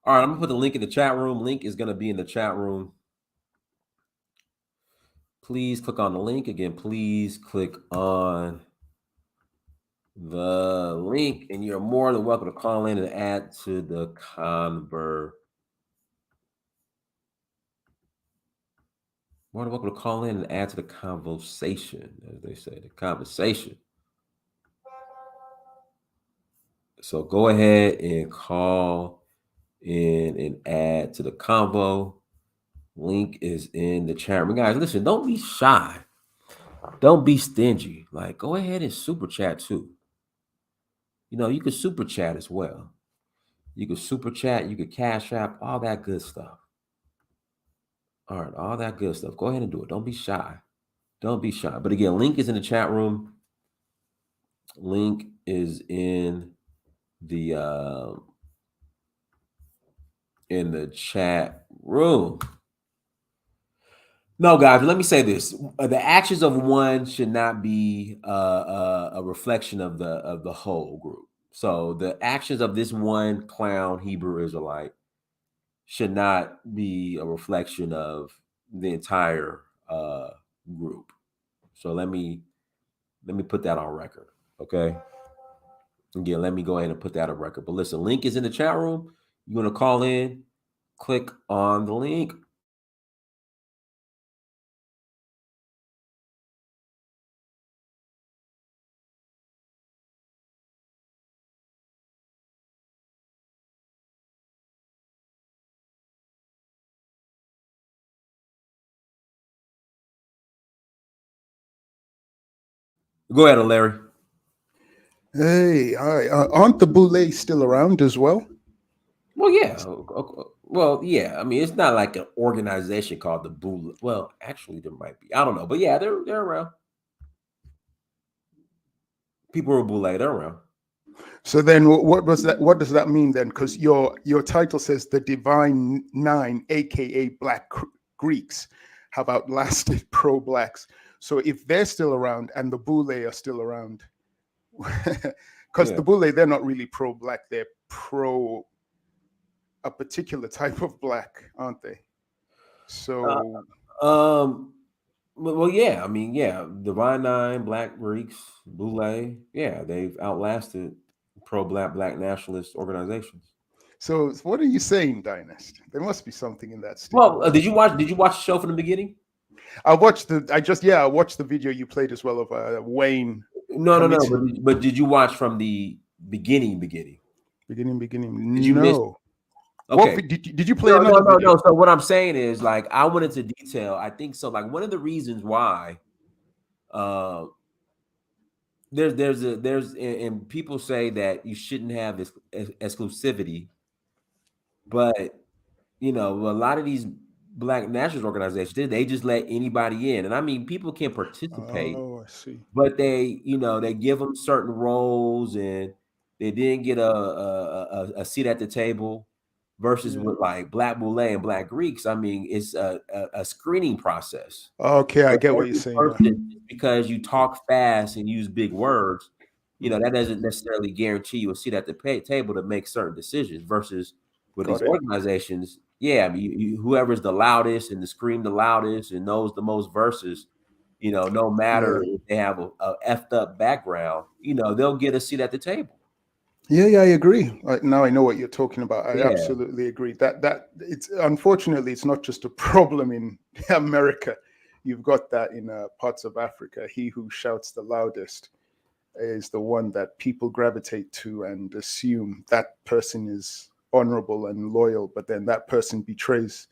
All right, I'm gonna put the link in the chat room. Link is gonna be in the chat room. Please click on the link. Again, please click on the link, and you're more than welcome to call in and add to the conver. More than welcome to call in and add to the conversation, as they say, the conversation. So go ahead and call in and add to the convo. Link is in the chat room. Guys, listen, don't be shy. Don't be stingy. Like, go ahead and super chat too. You know, you can super chat as well. You can super chat, you can cash app, all that good stuff. All right, all that good stuff. Go ahead and do it. Don't be shy. Don't be shy. But again, link is in the chat room. Link is in the chat room. No, guys, let me say this: the actions of one should not be a reflection of the whole group. So the actions of this one clown Hebrew Israelite should not be a reflection of the entire group. So let me put that on record, okay? Again, let me go ahead and put that on record. But listen, link is in the chat room. You want to call in? Click on the link. Go ahead, Larry. Hey, hi. Aren't the Boulets still around as well? Well, yeah. Well, yeah. I mean, it's not like an organization called the Boule. Well, actually, there might be. I don't know, but yeah, they're around. People are Boule. They're around. So then, what was that? What does that mean then? Because your title says the Divine Nine, aka Black Greeks, have outlasted pro-blacks. So if they're still around and the Boule are still around, because the Boule, they're not really pro-black, they're pro a particular type of black, aren't they? So Well, yeah. I mean, yeah. Divine Nine, Black Greeks, Boule. Yeah, they've outlasted pro-black nationalist organizations. So what are you saying, Dynast? There must be something in that Well, statement. did you watch the show from the beginning? I watched the video you played as well of Wayne No. committing. But did you watch from the beginning? Beginning? Did Beginning. you miss? No. Okay. Did you play another video? No. So what I'm saying is, like, I went into detail. I think so. Like, one of the reasons why, uh, and people say that you shouldn't have this exclusivity, but a lot of these black nationalist organizations, they just let anybody in, and I mean, people can participate, Oh, I see. but they give them certain roles, and they didn't get a seat at the table. Versus Yeah. with like Black Boule and Black Greeks, I mean, it's a screening process. Okay, I But get what you're every saying now. person, just because you talk fast and use big words, that doesn't necessarily guarantee you a seat at the table to make certain decisions. Versus with these Got it. organizations, yeah, I mean, whoever's the loudest and the scream the loudest and knows the most verses, no matter Yeah. if they have a effed up background, they'll get a seat at the table. Yeah, I agree. Now I know what you're talking about. I Yeah. absolutely agree. That it's unfortunately it's not just a problem in America. You've got that in parts of Africa. He who shouts the loudest is the one that people gravitate to and assume that person is honorable and loyal, but then that person betrays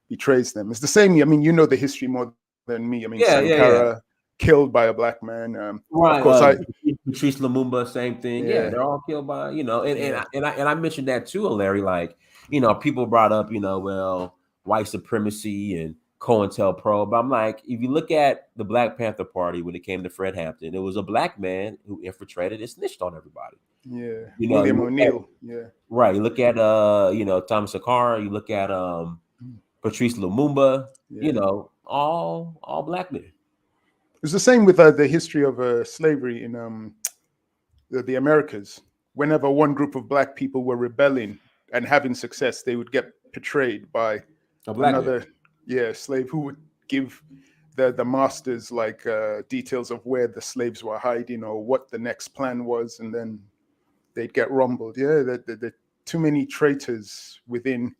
them. It's the same. I mean, you know the history more than me. I mean, Yeah. Sankara killed by a black man. Right. Of course, Patrice Lumumba, same thing. Yeah, yeah, they're all killed by, and yeah. I mentioned that too, Larry. Like, people brought up, well, white supremacy and COINTELPRO, but I'm like, if you look at the Black Panther Party when it came to Fred Hampton, it was a black man who infiltrated and snitched on everybody. Yeah, You William look at, O'Neill. Yeah, right. You look at Thomas Sankara. You look at Patrice Lumumba. yeah. All black men. It's the same with the history of slavery in the Americas. Whenever one group of black people were rebelling and having success, they would get portrayed by A black man. another slave who would give the masters like details of where the slaves were hiding or what the next plan was, and then they'd get rumbled. Yeah, the too many traitors within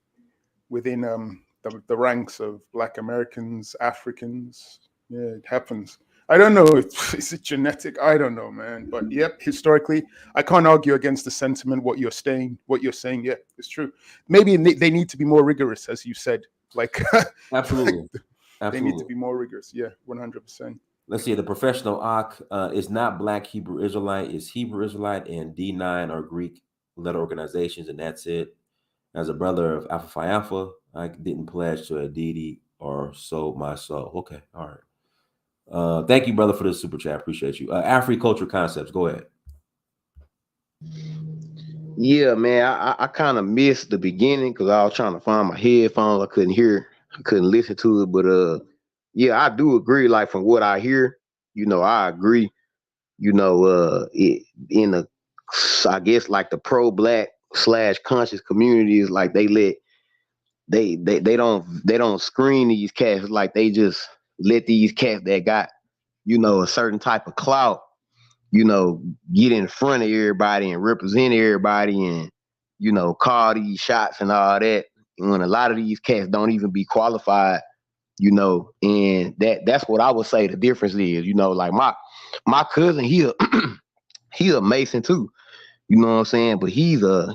the ranks of Black Americans, Africans. Yeah, it happens. I don't know if is it genetic. I don't know, man. But yep, historically, I can't argue against the sentiment. What you're saying, yeah, it's true. Maybe they need to be more rigorous, as you said. Like, Absolutely. they need to be more rigorous. Yeah, 100%. Let's see. The professional Ak is not Black Hebrew Israelite. It's Hebrew Israelite, and D9 are Greek letter organizations, and that's it. As a brother of Alpha Phi Alpha, I didn't pledge to a deity or sold my soul. Okay, all right. Thank you, brother, for the super chat. Appreciate you. Afri Culture Concepts, go ahead. Yeah, man, I kind of missed the beginning because I was trying to find my headphones. I couldn't listen to it. But yeah, I do agree. Like from what I hear, I agree. In the, I guess like the pro-black / conscious communities, like they don't screen these cats. Like they just let these cats that got a certain type of clout, get in front of everybody and represent everybody and, call these shots and all that. When a lot of these cats don't even be qualified, and that's what I would say the difference is, like my cousin, he a Mason too, you know what I'm saying? But he's a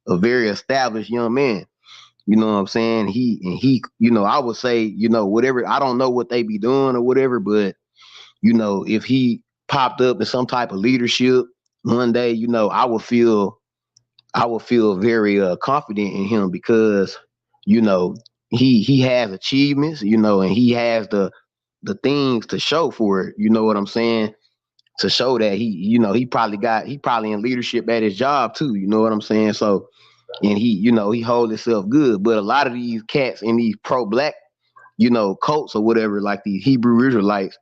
very established young man. You know what I'm saying? He, I would say, whatever, I don't know what they be doing or whatever, but if he popped up in some type of leadership one day, I would feel very confident in him because, he has achievements, and he has the things to show for it. You know what I'm saying? To show that he probably in leadership at his job too. You know what I'm saying? So, and he holds himself good. But a lot of these cats in these pro-black, cults or whatever, like these Hebrew Israelites,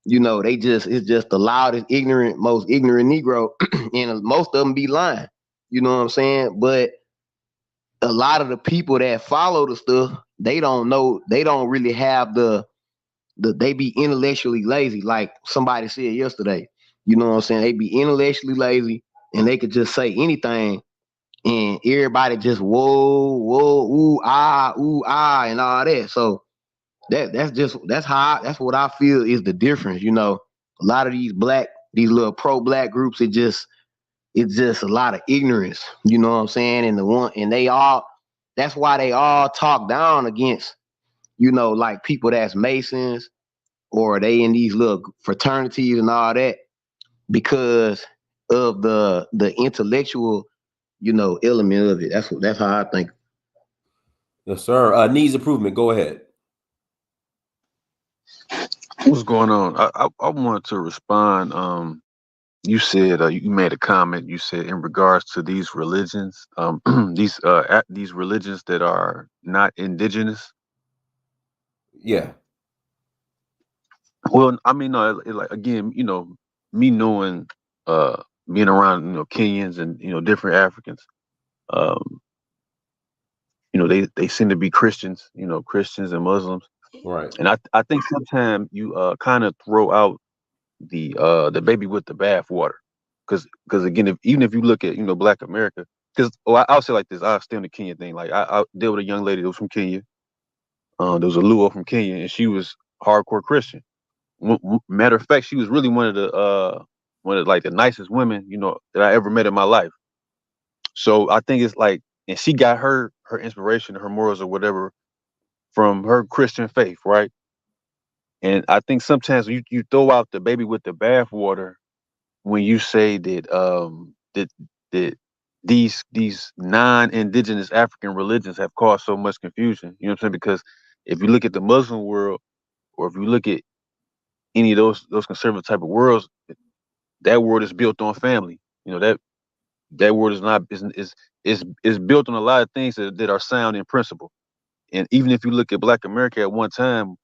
it's just the loudest, most ignorant Negro, and most of them be lying. You know what I'm saying? But a lot of the people that follow the stuff, they don't know, they don't really have the they be intellectually lazy, like somebody said yesterday. You know what I'm saying? They be intellectually lazy, and they could just say anything, and everybody just whoa, ooh ah, and all that. So that's what I feel is the difference. You know, a lot of these little pro-black groups, it's just a lot of ignorance. You know what I'm saying? That's why they all talk down against, you know, like people that's Masons, or they in these little fraternities and all that, because of the intellectual, you know, element of it. That's how I think. Yes, sir. Needs improvement. Go ahead. What's going on? I wanted to respond. You said you made a comment. You said in regards to these religions, these religions that are not indigenous. Yeah. Well, I mean, no, like again, you know, me knowing, being around, you know, Kenyans and, you know, different Africans, um, you know, they seem to be Christians, you know, Christians and Muslims, Right. and I think sometimes you kind of throw out the baby with the bathwater, because again, even if you look at, you know, Black America, because I'll say like this, I'll stay on the Kenya thing. Like I deal with a young lady that was from Kenya. There was a Luo from Kenya, and she was hardcore Christian. Matter of fact, she was really one of like the nicest women, you know, that I ever met in my life. So I think it's like, and she got her inspiration, her morals or whatever from her Christian faith, right? And I think sometimes you throw out the baby with the bathwater when you say that these non-indigenous African religions have caused so much confusion. You know what I'm saying? Because if you look at the Muslim world, or if you look at any of those conservative type of worlds, that world is built on family. You know, that world is not is built on a lot of things that are sound in principle. And even if you look at Black America at one time,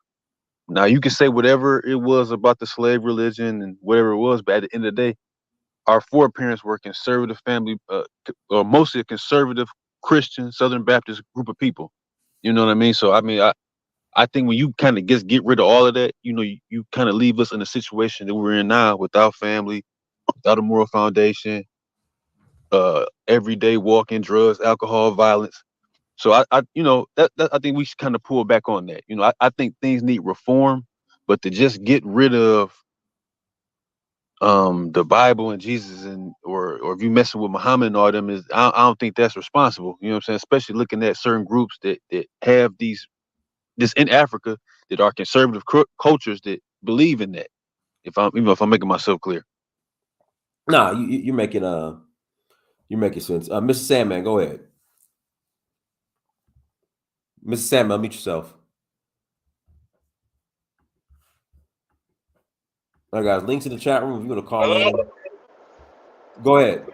now you can say whatever it was about the slave religion and whatever it was, but at the end of the day, our foreparents were conservative family, or mostly a conservative Christian Southern Baptist group of people. You know what I mean? So I mean, I think when you kind of get rid of all of that, you know, you kind of leave us in a situation that we're in now, without family, without a moral foundation, everyday walking, drugs, alcohol, violence. So you know, that I think we should kind of pull back on that. You know, I think things need reform, but to just get rid of the Bible and Jesus, and or if you messing with Muhammad and all them, is I don't think that's responsible. You know what I'm saying? Especially looking at certain groups that have this in Africa, that are conservative cultures that believe in that. Even if I'm making myself clear. No, you're making sense. Mr. Sandman, go ahead. Mr. Sandman, unmute yourself. All right, guys, links in the chat room if you want to call in. Go ahead.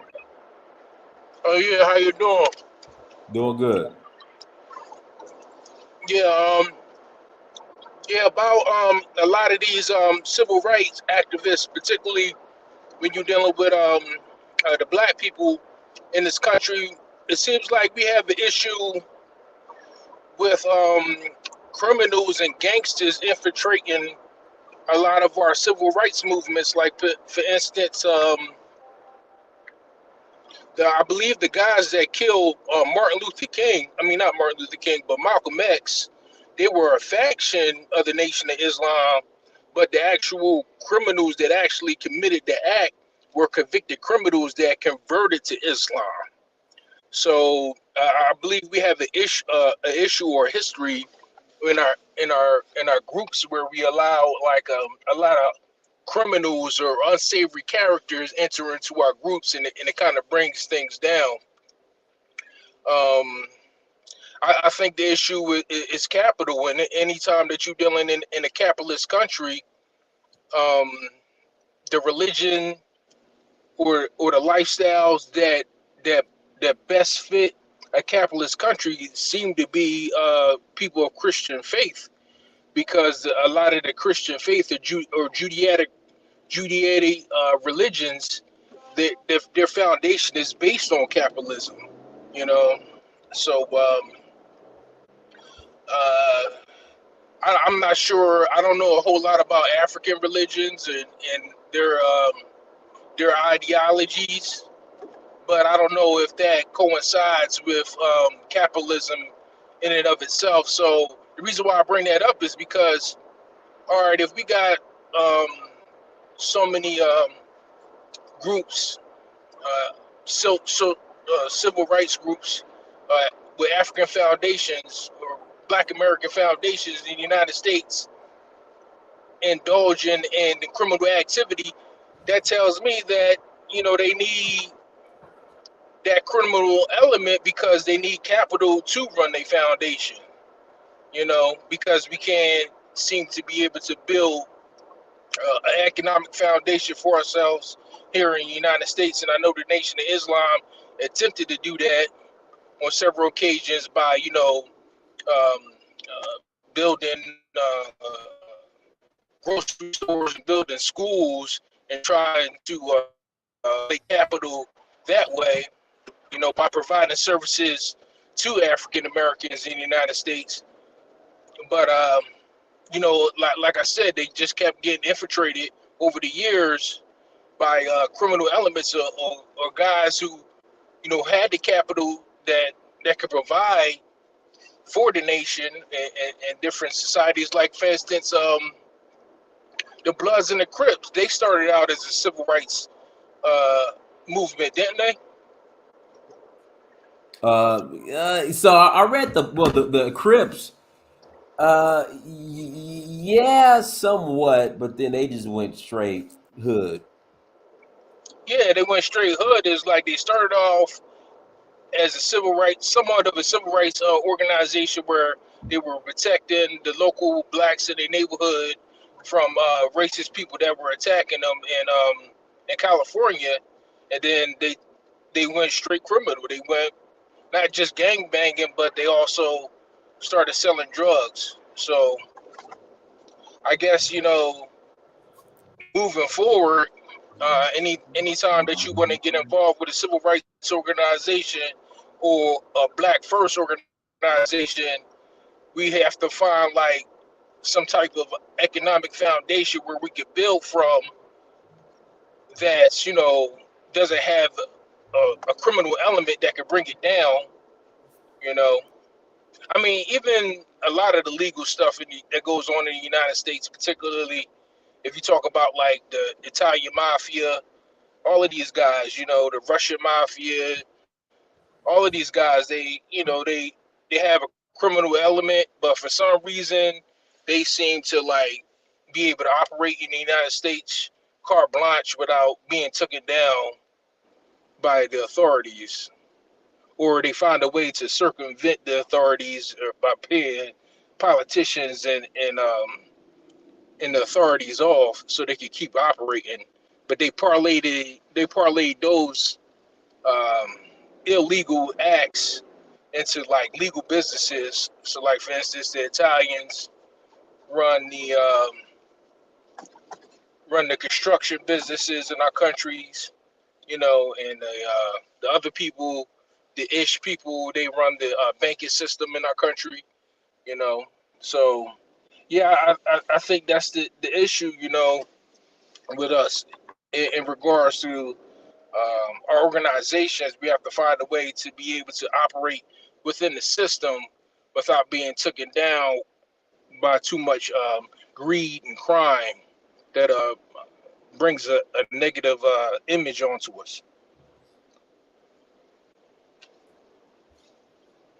Oh yeah, how you doing? Doing good. Yeah, about a lot of these civil rights activists, particularly when you're dealing with the black people in this country. It seems like we have an issue with criminals and gangsters infiltrating a lot of our civil rights movements. Like for instance, I believe the guys that killed Martin Luther King, I mean not Martin Luther King, but Malcolm X, they were a faction of the Nation of Islam, but the actual criminals that actually committed the act were convicted criminals that converted to Islam. So I believe we have an issue or history in our groups where we allow like a lot of criminals or unsavory characters enter into our groups, and it kind of brings things down. I think the issue is capital, and anytime that you're dealing in a capitalist country, the religion or the lifestyles that best fit a capitalist country seem to be people of Christian faith, because a lot of the Christian faith or Judaic religions, their foundation is based on capitalism, you know. So uh, I'm not sure. I don't know a whole lot about African religions and their ideologies, but I don't know if that coincides with capitalism in and of itself. So the reason why I bring that up is because, all right, if we got um, so many groups, civil rights groups with African foundations or Black American foundations in the United States indulge in criminal activity, that tells me that they need that criminal element because they need capital to run their foundation. Because we can't seem to be able to build an economic foundation for ourselves here in the United States. And I know the Nation of Islam attempted to do that on several occasions by, building grocery stores and building schools and trying to make capital that way, by providing services to African Americans in the United States. But like I said, they just kept getting infiltrated over the years by criminal elements or guys who, had the capital that could provide for the nation and different societies. Like, for instance, the Bloods and the Crips, they started out as a civil rights movement, didn't they? So I read the Crips. Yeah, somewhat, but then they just went straight hood. Yeah, they went straight hood. It's like they started off as somewhat of a civil rights organization where they were protecting the local blacks in their neighborhood from racist people that were attacking them in California, and then they went straight criminal. They went not just gang banging, but they also started selling drugs. So I guess moving forward, anytime that you want to get involved with a civil rights organization or a Black First organization, we have to find like some type of economic foundation where we could build from that doesn't have a criminal element that could bring it down. You know, I mean, even a lot of the legal stuff that goes on in the United States, particularly if you talk about like the Italian mafia, all of these guys, the Russian mafia, all of these guys, they have a criminal element, but for some reason, they seem to like be able to operate in the United States carte blanche without being taken down by the authorities, or they find a way to circumvent the authorities by paying politicians and the authorities off so they could keep operating. But they parlayed those um, illegal acts into like legal businesses. So, like for instance, the Italians run the construction businesses in our countries, and the other people, the ish people, they run the banking system in our country, you know. So yeah, I think that's the issue, with us in regards to our organizations. We have to find a way to be able to operate within the system without being taken down by too much greed and crime that brings a negative image onto us.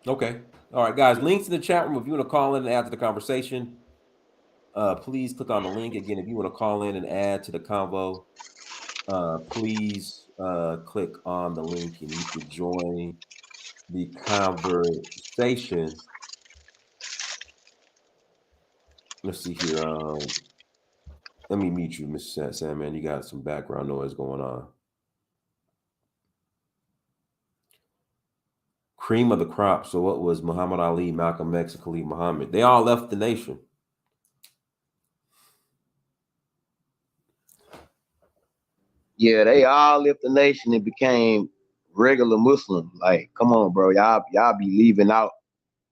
Okay. All right, guys. Links in the chat room if you want to call in and add to the conversation. Please click on the link again if you want to call in and add to the convo. Please click on the link and you can join the conversation. Let's see here. Let me mute you, Mr. Sam, man. You got some background noise going on. Cream of the crop. So what was Muhammad Ali, Malcolm X, and Khalid Muhammad? They all left the nation. Yeah, they all left the nation and became regular Muslim. Like, come on, bro. Y'all be leaving out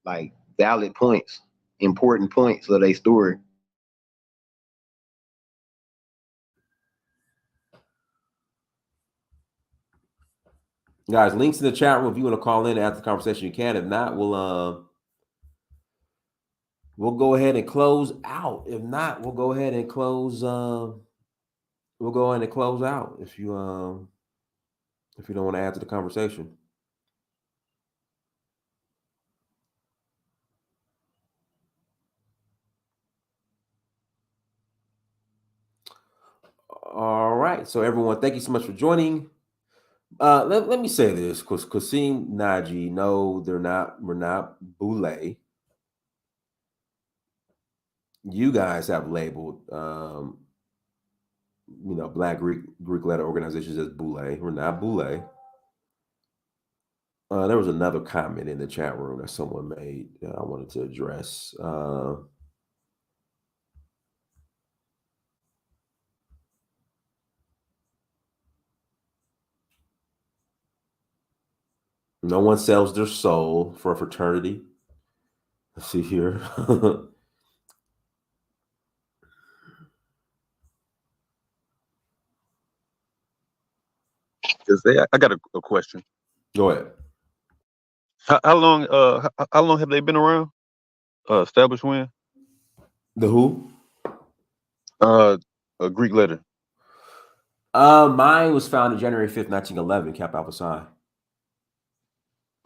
like valid points. important points of their story. Guys, links in the chat room. If you want to call in after the conversation, you can. If not, we'll go ahead and close out. If not, we'll go ahead and close. We'll go ahead and close out if you don't want to add to the conversation. All right. So everyone, thank you so much for joining. Let me say this, because Qasim Naji, no, we're not Boule. You guys have labeled Black Greek letter organizations as Boule. We're not Boule. There was another comment in the chat room that someone made that I wanted to address. No one sells their soul for a fraternity. Let's see here. I got a question. Go ahead. How long have they been around? Established when? The who? A Greek letter. Mine was founded January 5th, 1911, Kappa Alpha Psi.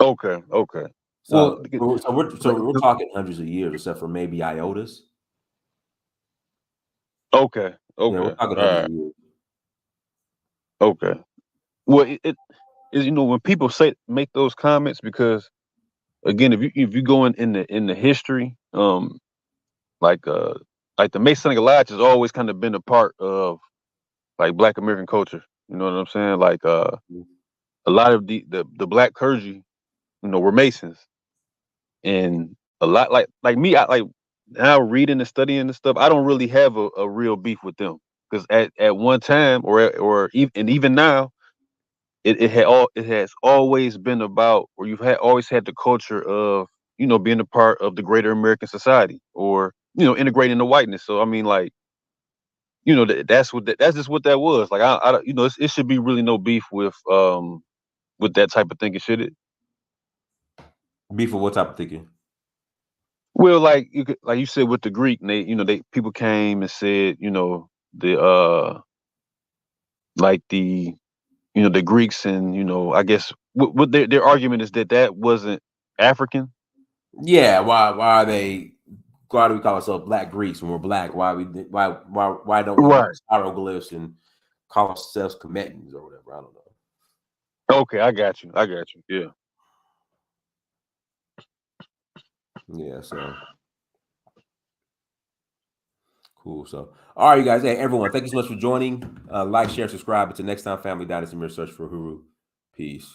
Okay. So, we're talking hundreds of years, except for maybe iotas. Okay. Yeah, we're talking hundreds of years. Okay. Well, it is, when people make those comments, because again, if you go in the history, like the Masonic Lodge has always kind of been a part of like Black American culture. You know what I'm saying? Like a lot of the Black clergy, were Masons, and a lot like me, I like now reading and studying and stuff. I don't really have a real beef with them, because at one time or even now, it has always been about, or always had the culture of being a part of the greater American society, or integrating the whiteness. So I mean, like, that's just what that was. Like I it should be really no beef with that type of thinking, should it? Beef with what type of thinking? Well, like you said with the Greek, they people came and said, the like the Greeks, and I guess what their argument is that wasn't African. Yeah, why do we call ourselves Black Greeks when we're Black? Why don't we use hieroglyphs and call ourselves Commetans or whatever? I don't know. Okay, I got you. Yeah. Yeah, so cool. So, all right, you guys. Hey, everyone, thank you so much for joining. Like, share, subscribe. Until next time, Family Dynasty Mirror Search for Huru. Peace.